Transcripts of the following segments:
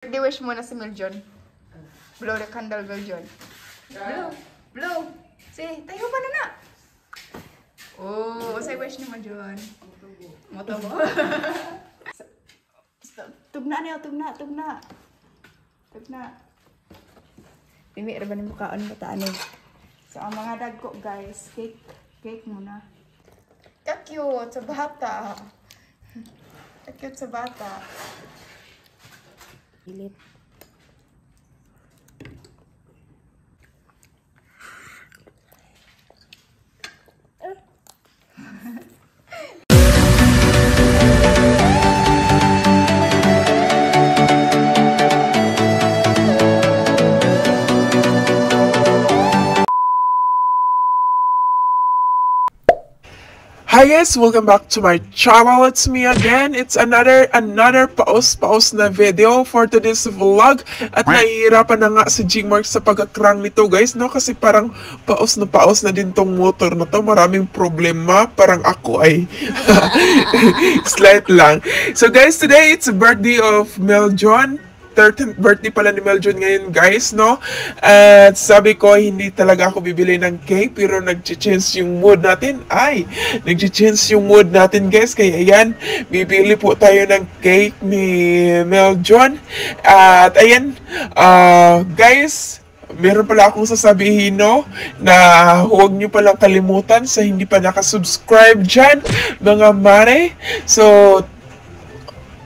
Birthday wish muna si Miljon. Blow the candle, Miljon. Blow. Blow. See, tayo pa na na. Oh, say wish ni Miljon. Motobo. Tugna niyo, tugna. Tugna. Pimi, ra ba ni mukhaon bataan eh. So, ang mga dagko, guys, cake muna. Ka-cute sa bata. Ka-cute sa bata. Ilit. Hi guys, welcome back to my channel. It's me again. It's another pause na video for today's vlog. At nahihirapan na nga si Gmark sa pagkakrang nito guys, no? Kasi parang paus na din tong motor na to. Maraming problema. Parang ako ay slight lang. So guys, today it's the birthday of Miljon. 13th birthday pala ni Miljon ngayon guys, no? At sabi ko, hindi talaga ako bibili ng cake, pero nag-change yung mood natin. Nag-change yung mood natin guys. Kaya ayan, bibili po tayo ng cake ni Miljon. At ayan, guys, meron pala akong sasabihin, no, na huwag nyo palang kalimutan sa hindi pa nakasubscribe dyan, mga mare. So,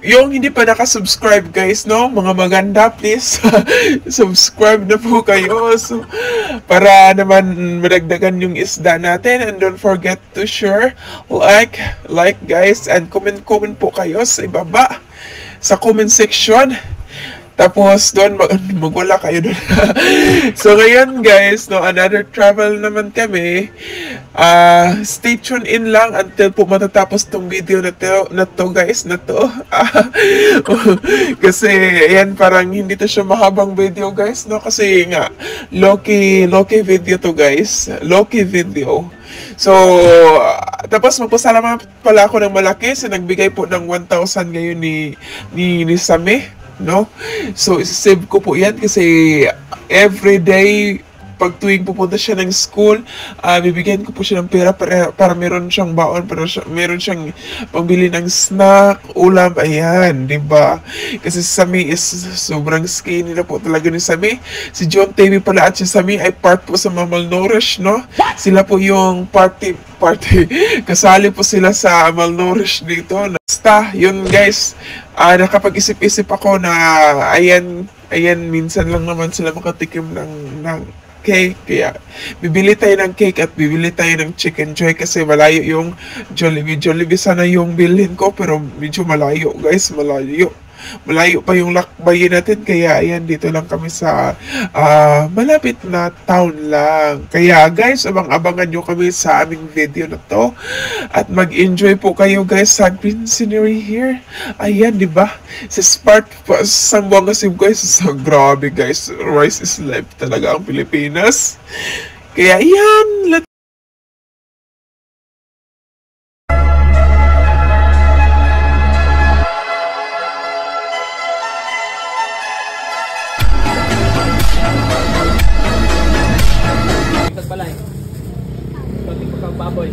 yung hindi pa nakasubscribe guys, no, mga maganda, please subscribe na po kayo, so para naman madagdagan yung isda natin. And don't forget to share, like guys, and comment po kayo sa ibaba sa comment section. Tapos doon magwala kayo doon. So ngayon guys, no, another travel naman kami. Stay tuned in lang until po matatapos tong video na to guys, na to. Kasi ayan, parang hindi to siya mahabang video guys, no, kasi nga low-key video to guys, low-key video. So, tapos magpasalamat pala ako ng malaki sa nagbigay po ng 1,000 ngayon ni Sami, no? So, isasave ko po yan kasi everyday pag tuwing pupunta siya ng school, bibigyan ko po siya ng pera para meron siyang baon, para meron siyang pambili ng snack, ulam, ayan, di ba? Kasi si Sami is sobrang skinny na po talaga ni Sami. Si John TV pala at si Sami ay part po sa malnourished, no? Sila po yung party, kasali po sila sa malnourished dito. Basta, yun guys, nakapag-isip-isip ako na ayan, minsan lang naman sila makatikim ng cake, kaya bibili tayo ng cake at bibili tayo ng Chicken Joy kasi malayo yung Jollibee sana yung bilhin ko, pero medyo malayo guys, malayo pa yung lakbayin natin, kaya ayan, dito lang kami sa malapit na town lang. Kaya guys, abangan nyo kami sa aming video na to at mag-enjoy po kayo guys sa green scenery here. Ayan, di ba? Sa Spark Sambuanga Cebu guys, so grabe guys, rice is life talaga ang Pilipinas. Kaya ayan, balay. Pati ko kang baboy.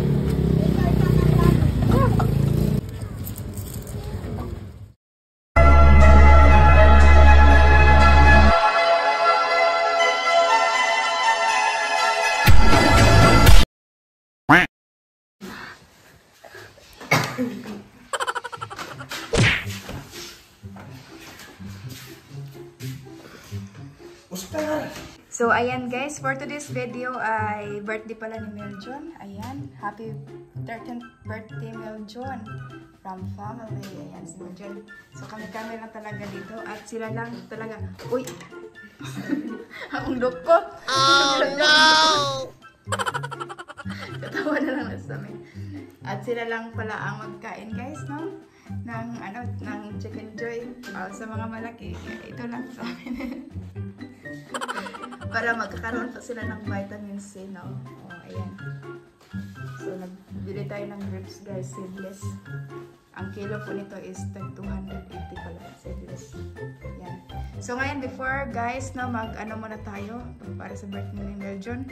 So, ayan guys, for today's video ay birthday pala ni Miljon. Ayan, happy 13th birthday Miljon from family. Ayan si Miljon. So, kami lang talaga dito at sila lang talaga. Uy! Ang look ko! Oh no! Katawa na lang sa amin. At sila lang pala ang magkain guys, no? ng Chicken Joy sa mga malaki. Ito lang sa amin. Para magkakaroon pa sila ng vitamin C, no? Oh, ayan. So, nagbili tayo ng grapes, guys, seedless. Ang kilo po nito is 280 pala sa US. Yan. So ngayon, before guys, no, mag-ano muna tayo para sa birthday ni Meljon.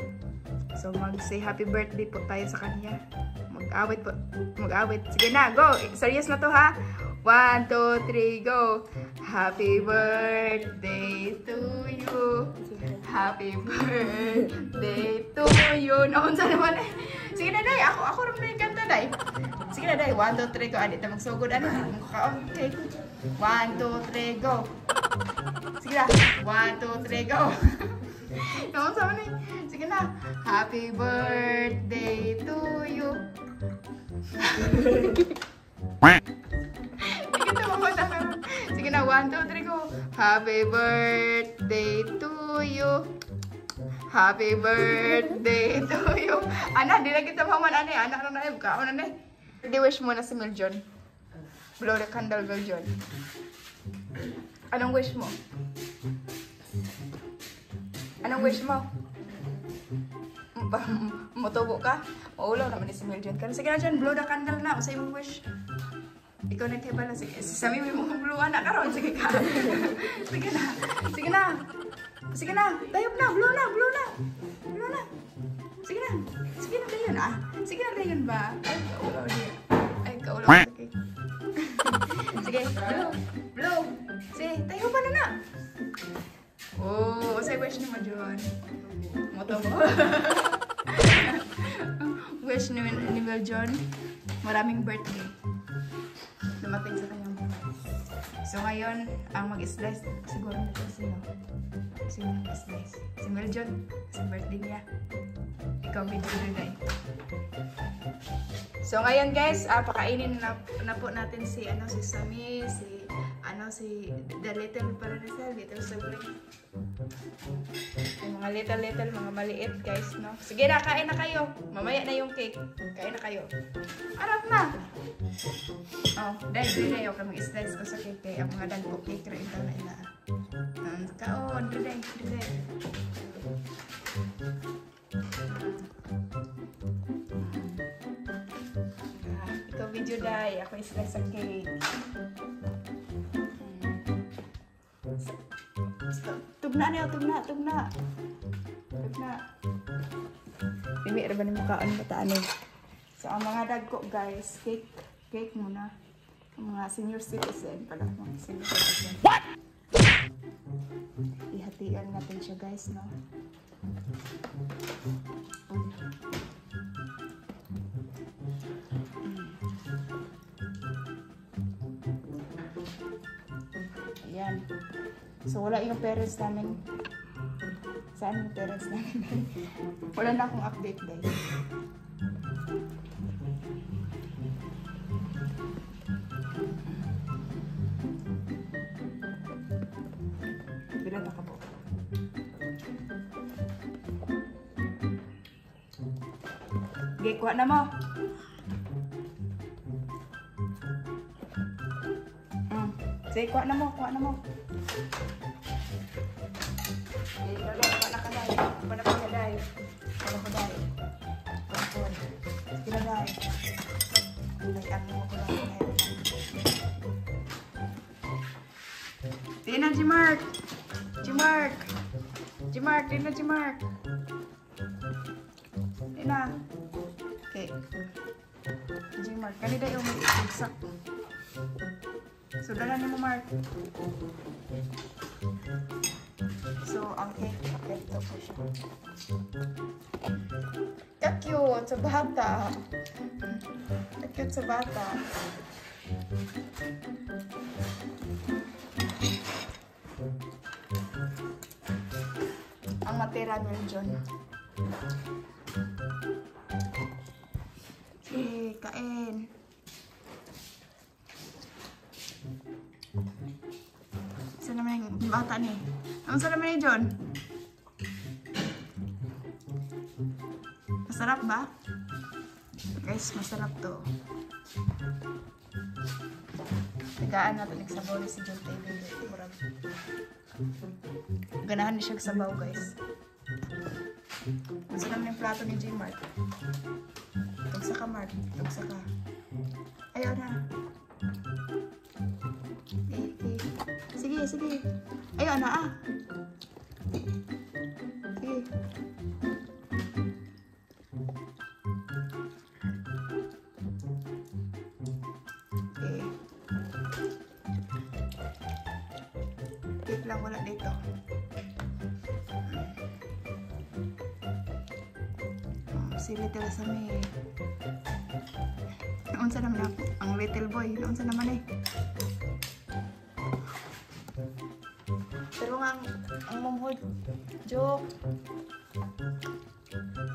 So mag-say happy birthday po tayo sa kanya. Mag-awit po. Mag-awit. Sige na, go! Serious na to ha? 1, 2, 3, go! Happy birthday to you. Happy birthday to you. Naunsa naman eh. Sige na, Day. Ako rin na yung kanta, Day. Sige na, Day. 1, 2, 3, go. Adit na magsugod. Ano? Okay. 1, 2, 3, go. Sige na. 1, 2, 3, go. Naunsa naman eh. Sige na. Happy birthday to you. Sige na, 1, 2, 3, go. Happy birthday to you. Happy birthday to you. Ana, di na kita maman, ana. Anak na na, kaon na. Di-wish mo na si Meljon. Blow the candle, Meljon. Anong wish mo? Anong wish mo? Motobo ka? Maulaw naman ni si Meljon. Sige na dyan, blow the candle na. Usay mong wish. Ikaw nagkibala. Sige, sabi mo mong blow anak karon. Sige ka. Sige na. Sige na. Sige na. Tayop na. Blow na. Blow na. Blow na. Sige na. Sige na dayon ah. Sige na dayon ba? Ay, kaulaw niya. Ay, kaulaw. Sige. Sige. Blow. Blow. Sige, tayo pa na na. Oh, usay wish ni Meljon. Moto mo. Wish ni Meljon. Maraming birthday. Dumating sa kanyang buhay. So ngayon, ang mag-slice, siguro nito sino. Sino mag-slice? Si Meljon. Sa birthday niya. Ikaw video rin. So ngayon guys, pakainin na po natin si Sammy, si The Little Paradise, Little Sibling. Yung mga little, mga maliit guys, no? Sige na, kain na kayo. Mamaya na yung cake. Kain na kayo. Arap na! Oh, dahil na yung mag-slice ko sa cake. Kaya ang mga dagko cake rin ito na ina. Kaon, dahil. Ikaw video dahil. Ako slice sa cake. Tugna niyo, tugna. Dimi ra ba ni mukaan bataan eh. So ang mga dagko guys, cake muna. Ang mga senior citizen pala mga senior citizen. What? Ihatian natin siya guys, no. Ayan. So, wala yung parents namin. Saan yung parents namin? Wala na akong update, guys. Bilang na ka po. Okay, kuha na mo. Sige, kuha na mo. Okay, Tina, G-Mark! Tina! Okay. G-Mark, kanina yung mag-igsak. So, dala niyo mo, Mark. So, ang cake, ito po siya. Cute sa bata. Cute sa bata. Ang matira Meljon. Okay, kain. Saan naman yung bata ni? Ang sarap naman ni John. Masarap ba? Guys, masarap to. Tagaan natin nagsabaw ni si John Taylor. Ganahan niya siya sabaw, guys. Masarap na yung plato ni J. Mark. Tugsa ka, Mark. Tugsa ka. Ayaw na. sige. Ayaw na ah. Sige. Okay. Cake lang wala dito. Si Little Sammy. Naunsa naman ako. Ang little boy. Naunsa naman eh. Pero nga ang mamhod. Joke.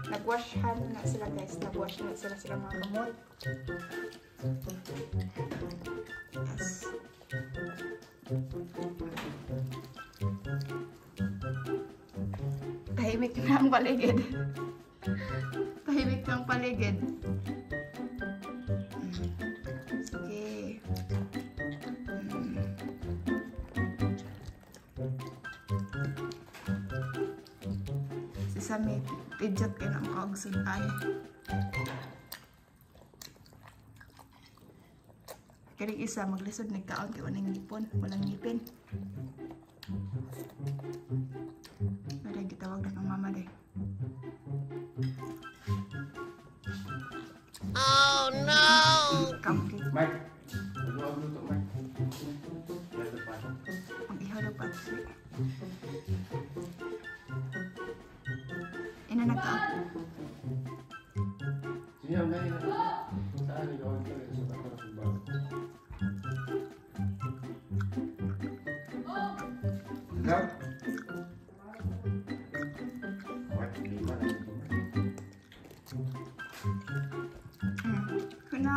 Nag-wash hand na sila guys. Nag-wash na sila mga gamot. Yes. Tahimik na ang paligid. Tahimik ng paligid. Sige. Si Sammy, pidjot ka ng kaugsun ay. Karing isa, maglisod, nagkaon kay walang ngipon, walang ngipin. Pwede gitawag na ng mama day. Oh no! Cupcake. Mike, mag-ihaw luto, Mike. Mag-ihaw daw pa. Inanak ka. Sige, ang dahil na. Saan ikaw ang talaga sa takot ng bago? Hello? Mike, hindi man. Kuna.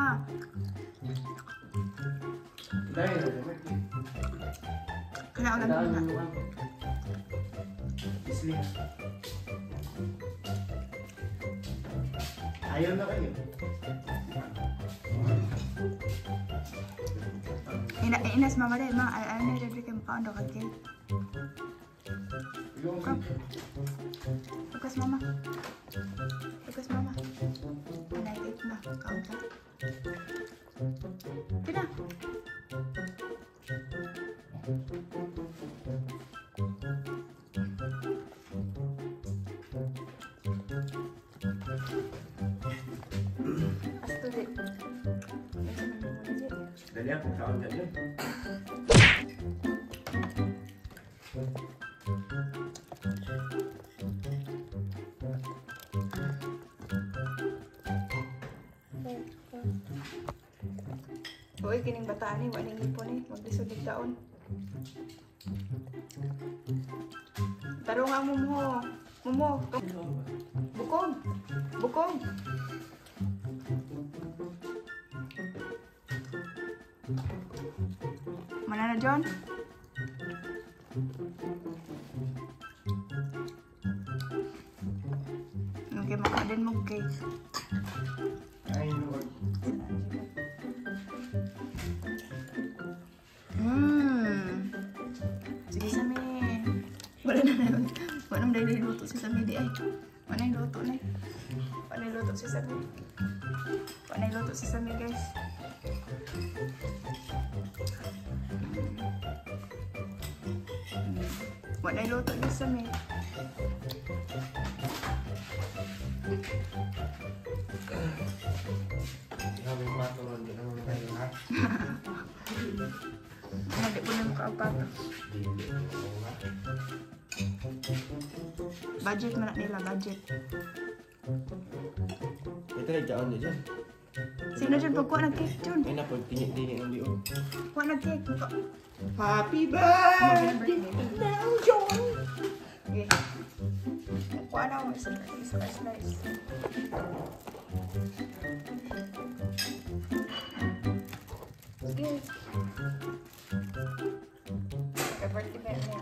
Dahil na, Mike. Kuna ulang Dahil kuna. na naman. Isli. Ayaw na kayo. Inas mama day, ma. Ano na rin kay mapaundo ka kay? Yung Bukas mama. Bukas mama. Anay na. Kaon ka. Kuna. Astulit. dali ako, kaon ka dyan. Uy, kining bataan eh, waling ipon eh, maglisod ng taon. Tarong ang mumo. Mumo. Bukong. Bukong. Mana na, John? Okay, makadin mo cake. Ay, Lord. Sige, Sami. Wala na. Wala na dahil luto si Sami di ay. Wala na luto na. Wala na luto si Sami. Wala na luto si Sami, guys. Wala na luto si Sami. Sabi ko nga tulad, di naman kayo ha? Hindi po na makaapag. Budget man nila, budget. Ito ay kaon niya dyan. Sino dyan pagkuha ng cake, John? Ay na, pag tinit-tinit ng liog. Kuha ng cake. Happy birthday now, John! Okay. Kuha na ako. Slice. Sige. Birthday ba niya?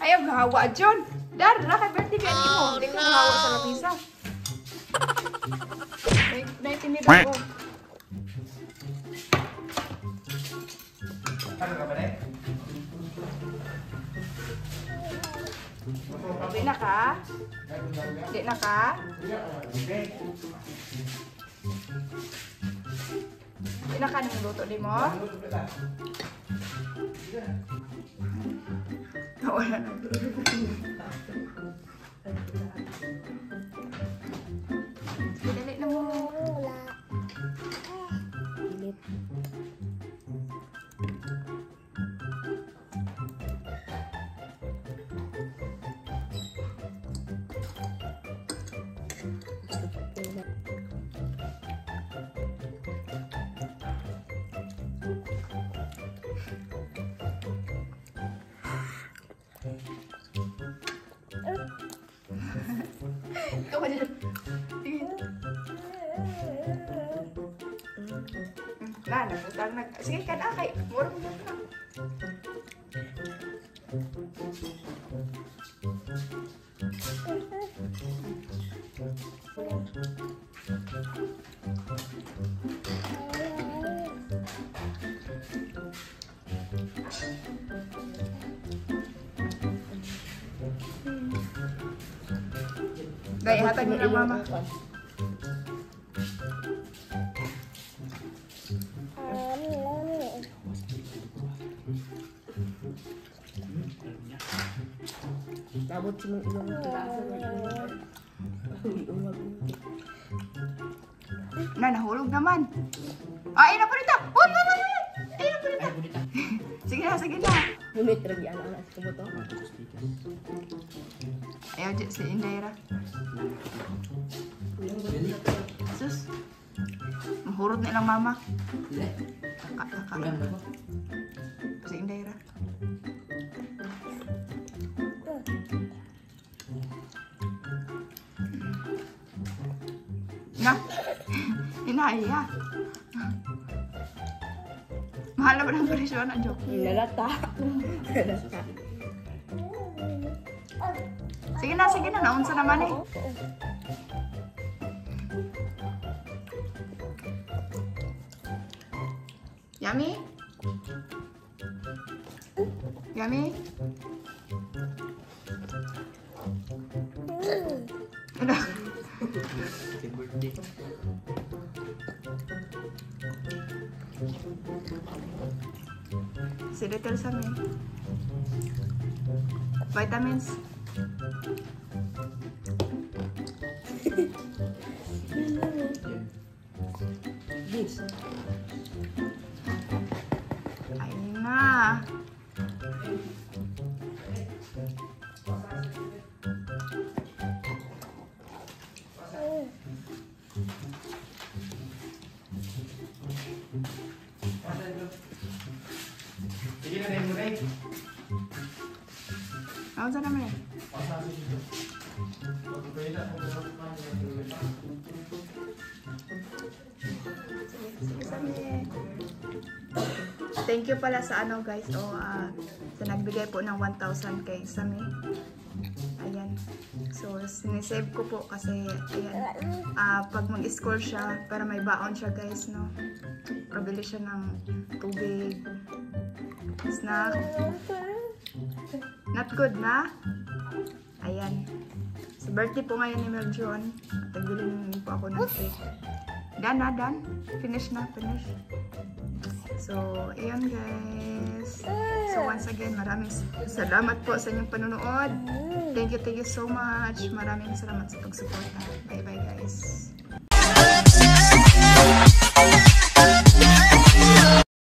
Ayaw gahawa, John! Dar, lakad birthday ba niya mo? Hindi ko gahawa sa lamisa. Naitinid ako. Ano ka ba rin? Di na ka? Di na ka? Okay. Inakan yung luto di mo? Wala na. Dali na mo. Pilit. Ikaw ka dyan. Sige. Nagutang nag... Sige ka na kay... Murang mo na. Dahil hatag mo ng mama. Tabot si mong ilong Na, nahulog naman. Ay, na po nito! Uy, mama! Ay, na po nito! Sige na, sige na. Humit lagi anak-anak sa kumoto. Ayaw dyan si Indaira. Sus. Mahurot na ilang mama. Kaka. Si Indaira. Na. Inaya. Mahal na ba ng presyo na joke? Lalata. Sige na, naunsa naman eh. Yummy? Yummy? Ano? Si Little Sammy. Vitamins. This. Ayun na. Sige na rin mo rin. Naunsa naman eh. Sige, Sammy. Thank you pala sa ano guys, sa nagbigay po ng 1,000 kay Sammy. Ayan. So, sinisave ko po kasi, ayan, pag mag-score siya, para may baon siya guys, no? Pabili siya ng tubig, snack. Not good na? Ayan. Sa birthday po ngayon ni Meljon, tagbilin po ako ng cake. Done na, done. Finish na, finish. So, ayan guys. So, once again, maraming salamat po sa inyong panonood. Thank you so much. Maraming salamat sa pagsuporta. Bye-bye guys.